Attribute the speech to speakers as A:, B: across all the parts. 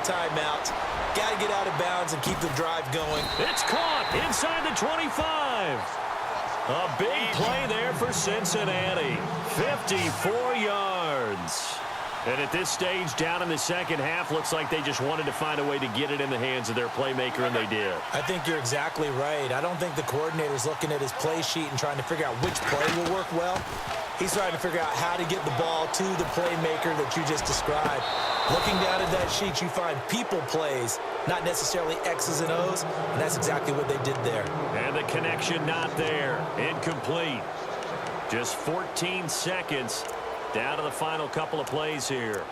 A: timeouts. Got to get out of bounds and keep the drive going.
B: It's caught inside the 25. A big play there for Cincinnati. 54 yards. And at this stage, down in the second half, looks like they just wanted to find a way to get it in the hands of their playmaker, and they did.
A: I think you're exactly right. I don't think the coordinator's looking at his play sheet and trying to figure out which play will work well. He's trying to figure out how to get the ball to the playmaker that you just described. Looking down at that sheet, you find people plays, not necessarily X's and O's, and that's exactly what they did there.
B: And the connection not there. Incomplete. Just 14 seconds. Down to the final couple of plays here.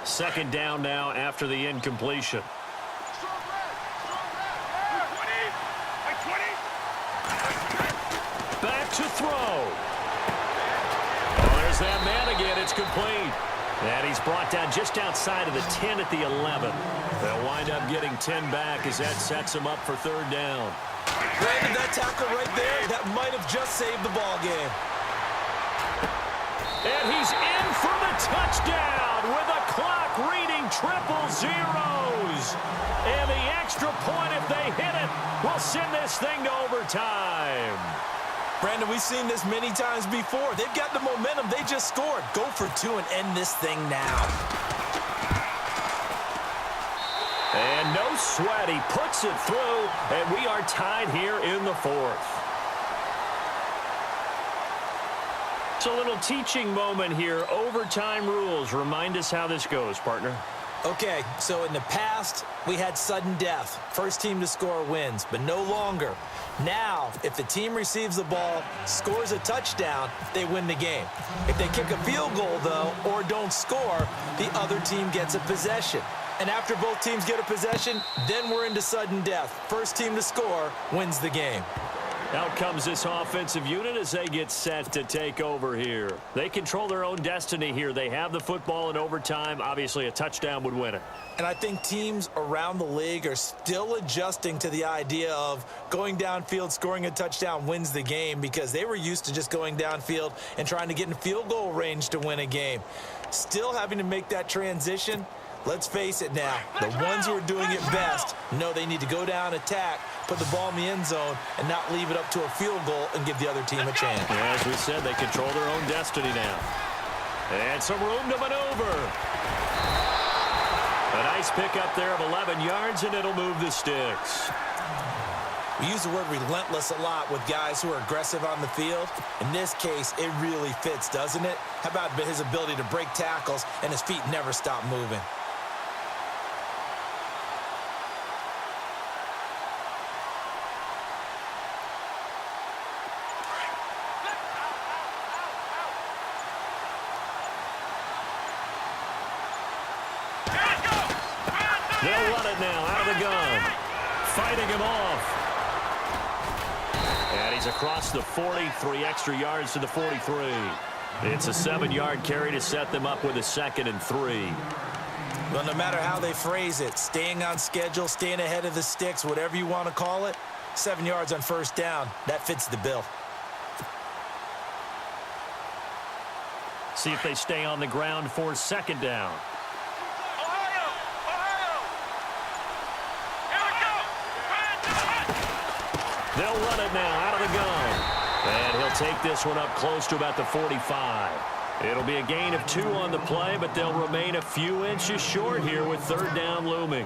B: Second down now after the incompletion. Back to throw. Oh, there's that man again. It's complete. And he's brought down just outside of the 10 at the 11. They'll wind up getting 10 back as that sets them up for third down.
A: Brandon, that tackle right there, that might have just saved the ball game.
B: And he's in for the touchdown with a clock reading triple zeros. And the extra point, if they hit it, will send this thing to overtime.
A: Brandon, we've seen this many times before. They've got the momentum. They just scored. Go for two and end this thing now.
B: And no sweat. He puts it through, and we are tied here in the fourth. It's a little teaching moment here. Overtime rules. Remind us how this goes, partner.
A: Okay, so in the past, we had sudden death. First team to score wins, but no longer. Now, if the team receives the ball, scores a touchdown, they win the game. If they kick a field goal, though, or don't score, the other team gets a possession. And after both teams get a possession, then we're into sudden death. First team to score wins the game.
B: Out comes this offensive unit as they get set to take over here. They control their own destiny here. They have the football in overtime. Obviously, a touchdown would win it.
A: And I think teams around the league are still adjusting to the idea of going downfield, scoring a touchdown wins the game, because they were used to just going downfield and trying to get in field goal range to win a game. Still having to make that transition. Let's face it now, the ones who are doing it best know they need to go down, attack, put the ball in the end zone, and not leave it up to a field goal and give the other team a chance.
B: Yeah, as we said, they control their own destiny now. And some room to maneuver. A nice pickup there of 11 yards, and it'll move the sticks.
A: We use the word relentless a lot with guys who are aggressive on the field. In this case, it really fits, doesn't it? How about his ability to break tackles and his feet never stop moving?
B: They'll run it now out of the gun. Fighting him off. And he's across the 40, 3 extra yards to the 43. It's a 7-yard carry to set them up with a 2nd and 3.
A: Well, no matter how they phrase it, staying on schedule, staying ahead of the sticks, whatever you want to call it, 7 yards on first down, that fits the bill.
B: See if they stay on the ground for 2nd down. They'll run it now out of the gun. And he'll take this one up close to about the 45. It'll be a gain of 2 on the play, but they'll remain a few inches short here with 3rd down looming.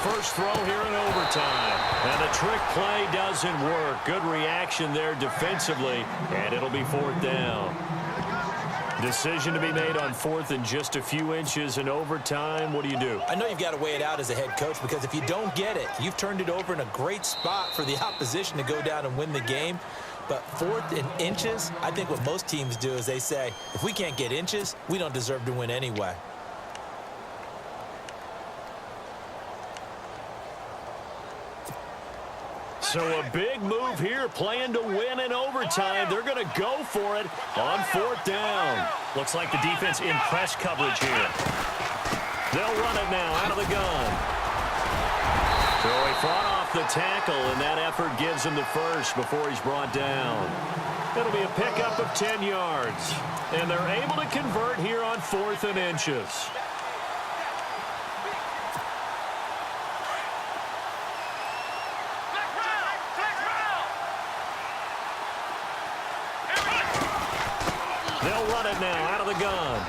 B: First throw here in overtime. And the trick play doesn't work. Good reaction there defensively. And it'll be 4th down. Decision to be made on 4th and just a few inches in overtime. What do you do?
A: I know you've got to weigh it out as a head coach, because if you don't get it, you've turned it over in a great spot for the opposition to go down and win the game. But 4th and inches, I think what most teams do is they say, if we can't get inches, we don't deserve to win anyway.
B: So a big move here, playing to win in overtime. They're going to go for it on 4th down. Looks like the defense in press coverage here. They'll run it now out of the gun. So he fought off the tackle, and that effort gives him the first before he's brought down. It'll be a pickup of 10 yards. And they're able to convert here on 4th and inches. They'll run it now out of the gun.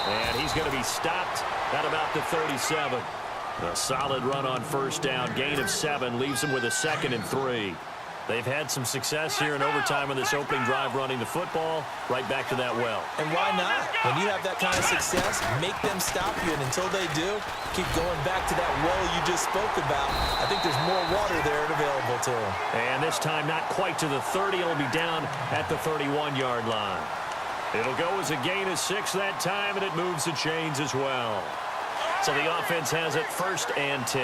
B: And he's going to be stopped at about the 37. A solid run on 1st down. Gain of 7 leaves him with a 2nd and 3. They've had some success here in overtime on this opening drive running the football. Right back to that well.
A: And why not? When you have that kind of success, make them stop you. And until they do, keep going back to that well you just spoke about. I think there's more water there available to them.
B: And this time not quite to the 30. It'll be down at the 31-yard line. It'll go as a gain of 6 that time, and it moves the chains as well. So the offense has it 1st and 10.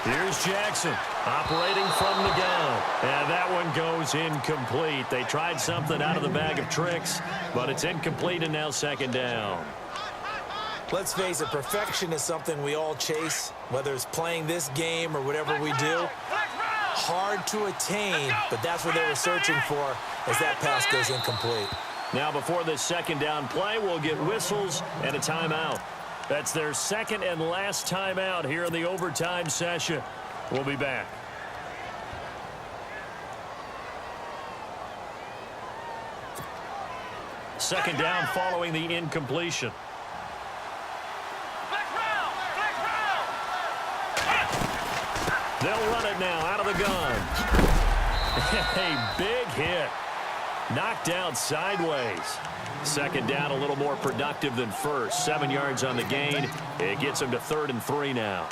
B: Here's Jackson operating from the gun. And that one goes incomplete. They tried something out of the bag of tricks, but it's incomplete and now 2nd down.
A: Let's face it, perfection is something we all chase, whether it's playing this game or whatever we do. Hard to attain, but that's what they were searching for as that pass goes incomplete.
B: Now before this 2nd down play, we'll get whistles and a timeout. That's their 2nd and last timeout here in the overtime session. We'll be back. Second down following the incompletion. They'll run it now out of the gun. A big hit. Knocked down sideways. 2nd down a little more productive than 1st. 7 yards on the gain. It gets him to 3rd and 3 now.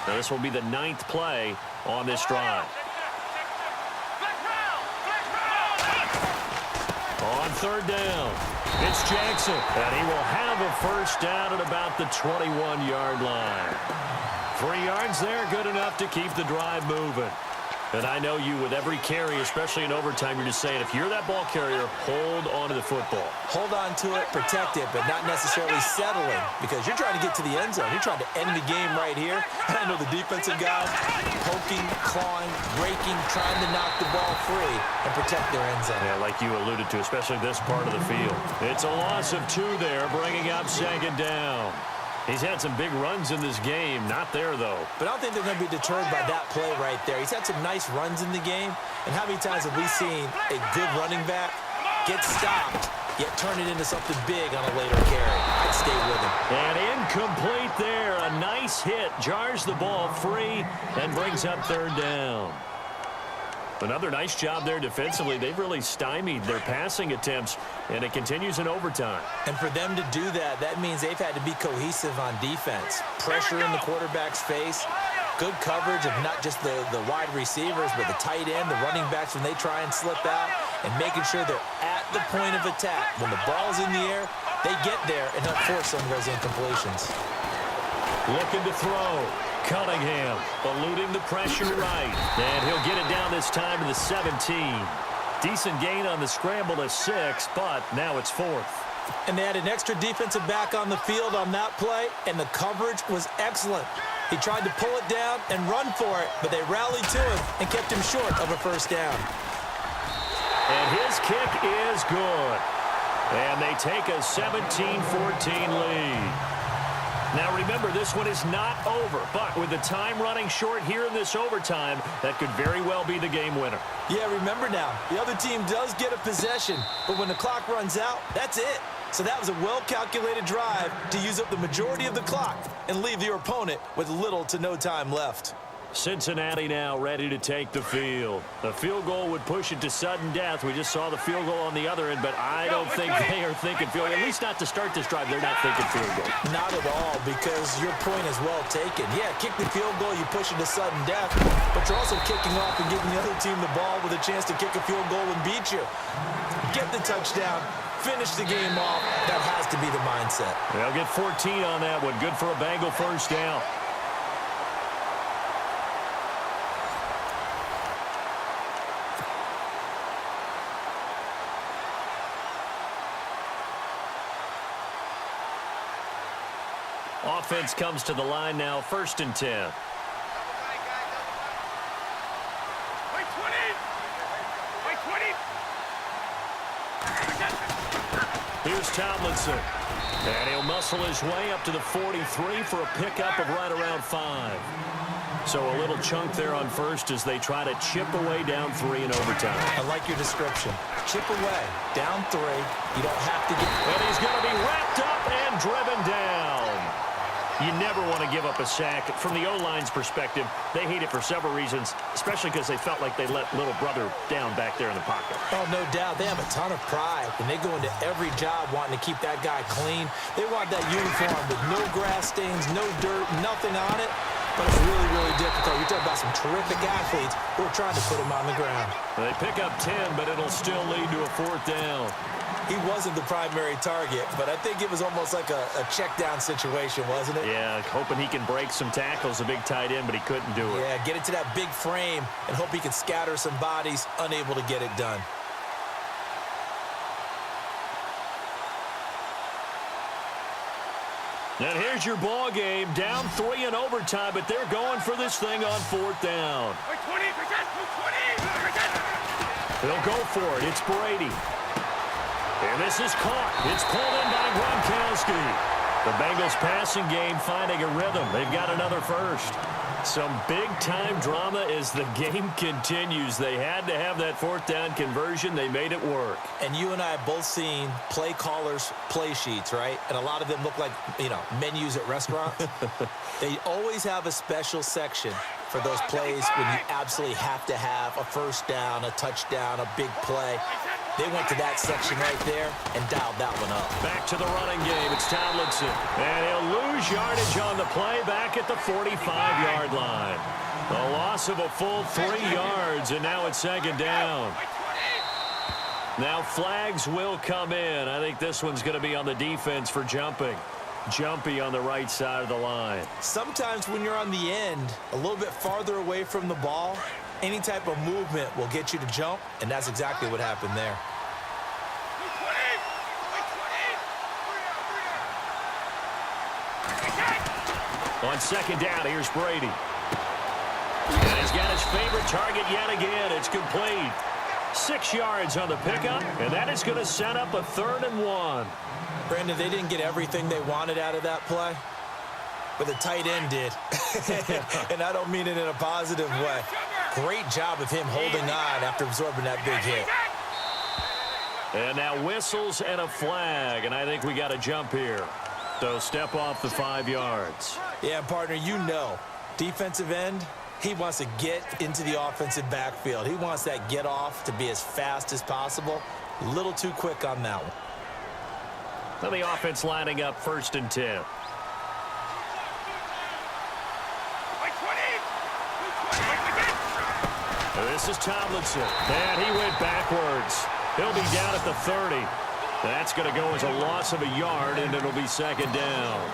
B: Now this will be the 9th play on this drive. On 3rd down, it's Jackson, and he will have a 1st down at about the 21-yard line. 3 yards there, good enough to keep the drive moving. And I know you, with every carry, especially in overtime, you're just saying, if you're that ball carrier, hold on to the football.
A: Hold on to it, protect it, but not necessarily settling, because you're trying to get to the end zone. You're trying to end the game right here. I know the defensive guys poking, clawing, breaking, trying to knock the ball free and protect their end zone.
B: Yeah, like you alluded to, especially this part of the field. It's a loss of 2 there, bringing up 2nd down. He's had some big runs in this game. Not there, though.
A: But I don't think they're going to be deterred by that play right there. He's had some nice runs in the game. And how many times have we seen a good running back get stopped, yet turn it into something big on a later carry? I'd stay with him.
B: And incomplete there. A nice hit. Jars the ball free and brings up 3rd down. Another nice job there defensively. They've really stymied their passing attempts, and it continues in overtime.
A: And for them to do that, that means they've had to be cohesive on defense. Pressure in the quarterback's face, good coverage of not just the wide receivers, but the tight end, the running backs when they try and slip out, and making sure they're at the point of attack. When the ball's in the air, they get there and help force some of those incompletions.
B: Looking to throw. Cunningham eluding the pressure right. And he'll get it down this time to the 17. Decent gain on the scramble to 6, but now it's 4th.
A: And they had an extra defensive back on the field on that play, and the coverage was excellent. He tried to pull it down and run for it, but they rallied to him and kept him short of a 1st down.
B: And his kick is good. And they take a 17-14 lead. Now remember, this one is not over, but with the time running short here in this overtime, that could very well be the game winner.
A: Yeah, remember now, the other team does get a possession, but when the clock runs out, that's it. So that was a well-calculated drive to use up the majority of the clock and leave your opponent with little to no time left.
B: Cincinnati now ready to take the field. The field goal would push it to sudden death. We just saw the field goal on the other end, but I don't think they are thinking field goal. At least not to start this drive. They're not thinking field goal.
A: Not at all, because your point is well taken. Yeah, kick the field goal, you push it to sudden death, but you're also kicking off and giving the other team the ball with a chance to kick a field goal and beat you. Get the touchdown, finish the game off. That has to be the mindset.
B: They'll get 14 on that one. Good for a Bengal first down. Offense comes to the line now, 1st and 10. Here's Tomlinson. And he'll muscle his way up to the 43 for a pickup of right around 5. So a little chunk there on first as they try to chip away down 3 in overtime.
A: I like your description. Chip away, down 3. You don't have to get...
B: And he's going to be wrapped up and driven down. You never want to give up a sack. From the O-line's perspective, they hate it for several reasons, especially because they felt like they let little brother down back there in the pocket.
A: Oh, no doubt. They have a ton of pride, and they go into every job wanting to keep that guy clean. They want that uniform with no grass stains, no dirt, nothing on it. But it's really, really difficult. You're talking about some terrific athletes who are trying to put him on the ground.
B: They pick up 10, but it'll still lead to a 4th down.
A: He wasn't the primary target, but I think it was almost like a check-down situation, wasn't it?
B: Yeah, hoping he can break some tackles, a big tight end, but he couldn't do it.
A: Yeah, get it to that big frame and hope he can scatter some bodies, unable to get it done.
B: And here's your ball game, down 3 in overtime, but they're going for this thing on 4th down. They'll go for it. It's Brady. And this is caught. It's pulled in by Gronkowski. The Bengals passing game finding a rhythm. They've got another first. Some big-time drama as the game continues. They had to have that 4th down conversion. They made it work.
A: And you and I have both seen play callers' play sheets, right? And a lot of them look like, menus at restaurants. They always have a special section for those plays when you absolutely have to have a first down, a touchdown, a big play. They went to that section right there and dialed that one up.
B: Back to the running game. It's Tomlinson. And he'll lose yardage on the play back at the 45-yard line. A loss of a full 3 yards, and now it's 2nd down. Now flags will come in. I think this one's going to be on the defense for jumping. Jumpy on the right side of the line.
A: Sometimes when you're on the end, a little bit farther away from the ball, any type of movement will get you to jump, and that's exactly what happened there.
B: On 2nd down, here's Brady. And he's got his favorite target yet again. It's complete. 6 yards on the pickup, and that is going to set up a 3rd and 1.
A: Brandon, they didn't get everything they wanted out of that play, but the tight end did. And I don't mean it in a positive way. Great job of him holding on after absorbing that big hit.
B: And now whistles and a flag, and I think we got a jump here. So step off the 5 yards.
A: Yeah, partner, defensive end, he wants to get into the offensive backfield. He wants that get off to be as fast as possible. A little too quick on that one.
B: Now the offense lining up 1st and 10. This is Tomlinson, and he went backwards. He'll be down at the 30. That's going to go as a loss of a yard, and it'll be 2nd down.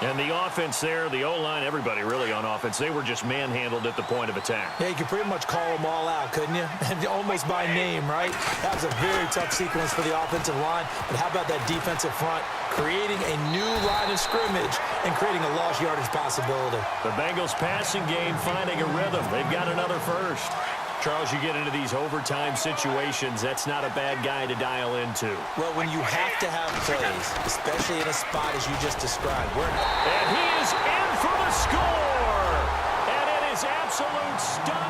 B: And the offense there, the O-line, everybody really on offense, they were just manhandled at the point of attack.
A: Yeah, you could pretty much call them all out, couldn't you? Almost by name, right? That was a very tough sequence for the offensive line. But how about that defensive front creating a new line of scrimmage and creating a lost yardage possibility?
B: The Bengals passing game finding a rhythm. They've got another first. Charles, you get into these overtime situations, that's not a bad guy to dial into.
A: Well, when you have to have plays, especially in a spot as you just described.
B: And he is in for the score! And it is absolute stunning.